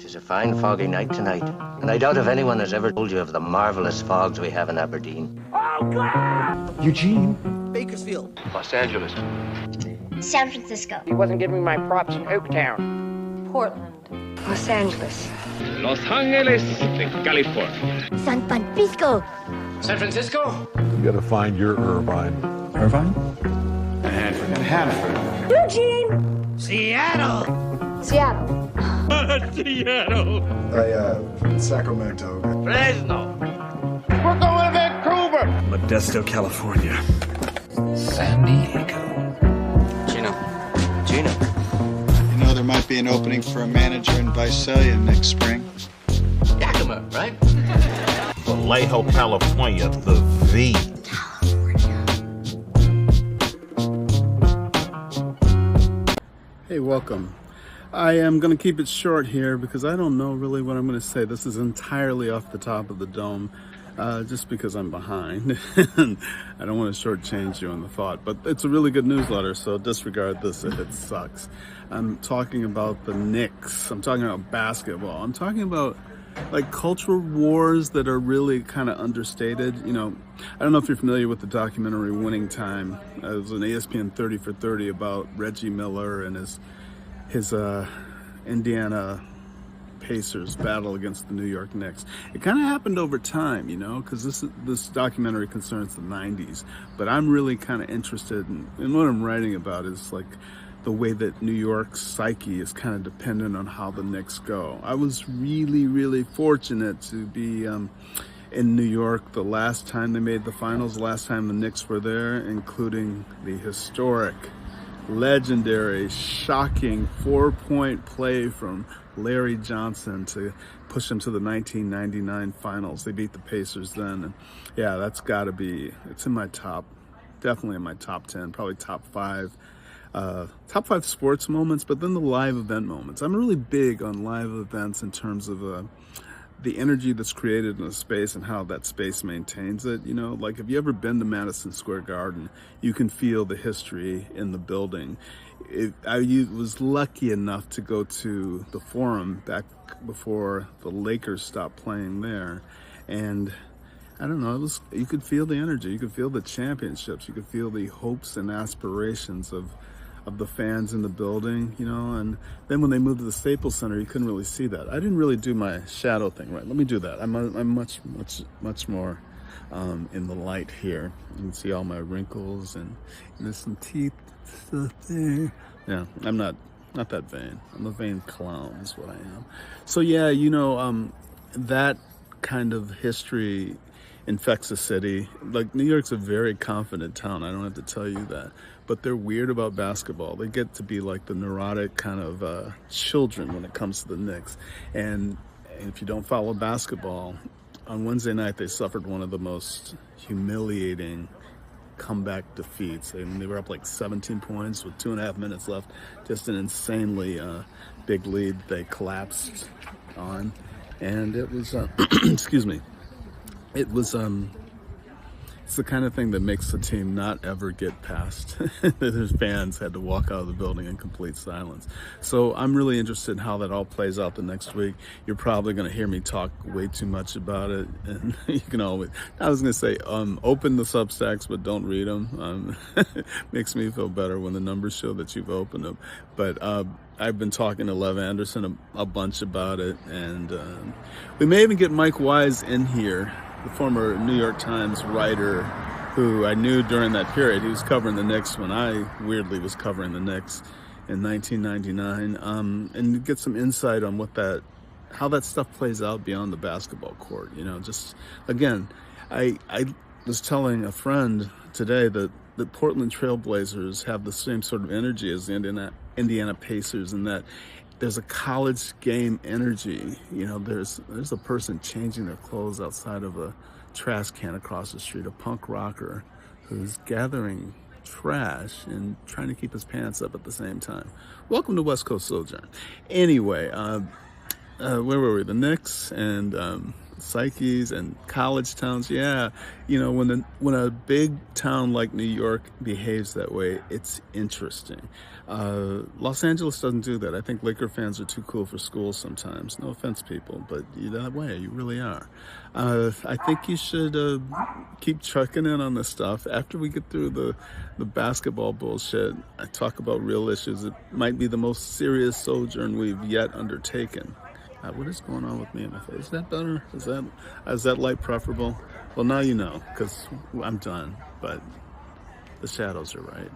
'Tis a fine foggy night tonight, and I doubt if anyone has ever told you of the marvelous fogs we have in Aberdeen. Oh, God! Eugene. Bakersfield. Los Angeles. San Francisco. He wasn't giving me my props in Oaktown. Portland. Los Angeles. Los Angeles de California. San Francisco. San Francisco. You gotta find your Irvine. Irvine? Hanford. Eugene. Seattle. Seattle. Seattle. Sacramento. Fresno. We're going to Vancouver. Modesto, California. San Diego. Gina. You know, there might be an opening for a manager in Visalia next spring. Yakima, right? Vallejo, California, the V. Hey, welcome. I am going to keep it short here because I don't know really what I'm going to say. This is entirely off the top of the dome, just because I'm behind. And I don't want to shortchange you on the thought, but it's a really good newsletter, so disregard this if it sucks. I'm talking about the Knicks. I'm talking about basketball. I'm talking about like cultural wars that are really kind of understated. You know, I don't know if you're familiar with the documentary Winning Time. It was an ESPN 30 for 30 about Reggie Miller and his Indiana Pacers battle against the New York Knicks. It kind of happened over time, you know, because this documentary concerns the 90s. But I'm really kind of interested in what I'm writing about is like the way that New York's psyche is kind of dependent on how the Knicks go. I was really, really fortunate to be in New York the last time they made the finals, the last time the Knicks were there, including the historic, legendary, shocking 4-point play from Larry Johnson to push them to the 1999 finals. They beat the Pacers then. And yeah, that's got to be, it's in my top, definitely in my top 10, probably top 5 sports moments, but then the live event moments. I'm really big on live events in terms of the energy that's created in a space and how that space maintains it. You know, like have you ever been to Madison Square Garden? You can feel the history in the building. I was lucky enough to go to the Forum back before the Lakers stopped playing there, and I don't know, you could feel the energy, you could feel the championships, you could feel the hopes and aspirations of the fans in the building, you know. And then when they moved to the Staples Center, you couldn't really see that. I didn't really do my shadow thing right. Let me do that. I'm much more in the light here. You can see all my wrinkles and there's some teeth stuff there. Yeah, I'm not that vain. I'm a vain clown is what I am. So yeah, you know, that kind of history infects a city. Like New York's a very confident town. I don't have to tell you that. But they're weird about basketball. They get to be like the neurotic kind of children when it comes to the Knicks. And if you don't follow basketball, on Wednesday night they suffered one of the most humiliating comeback defeats. They were up like 17 points with 2.5 minutes left. Just an insanely big lead they collapsed on. And it was, excuse me, it was, it's the kind of thing that makes the team not ever get past. Their fans had to walk out of the building in complete silence. So I'm really interested in how that all plays out the next week. You're probably going to hear me talk way too much about it. And you can always, I was going to say, open the Substacks, but don't read them. Makes me feel better when the numbers show that you've opened them. But I've been talking to Lev Anderson a bunch about it. And we may even get Mike Wise in here, the former New York Times writer who I knew during that period. He was covering the Knicks when I weirdly was covering the Knicks in 1999, and get some insight on how that stuff plays out beyond the basketball court. You know, just again, I was telling a friend today that the Portland Trailblazers have the same sort of energy as the Indiana Pacers, in that there's a college game energy. You know, there's a person changing their clothes outside of a trash can across the street, a punk rocker who's gathering trash and trying to keep his pants up at the same time. Welcome to West Coast Sojourn. Anyway, where were we? The Knicks, and psyches and college towns. Yeah, you know, when a big town like New York behaves that way, it's interesting. Los Angeles doesn't do that. I think Laker fans are too cool for school sometimes. No offense, people, but you're that way. You really are. I think you should keep checking in on this stuff. After we get through the basketball bullshit, I talk about real issues. It might be the most serious sojourn we've yet undertaken. What is going on with me in my face? Is that better? Is that light preferable? Well, now you know, because I'm done. But the shadows are right.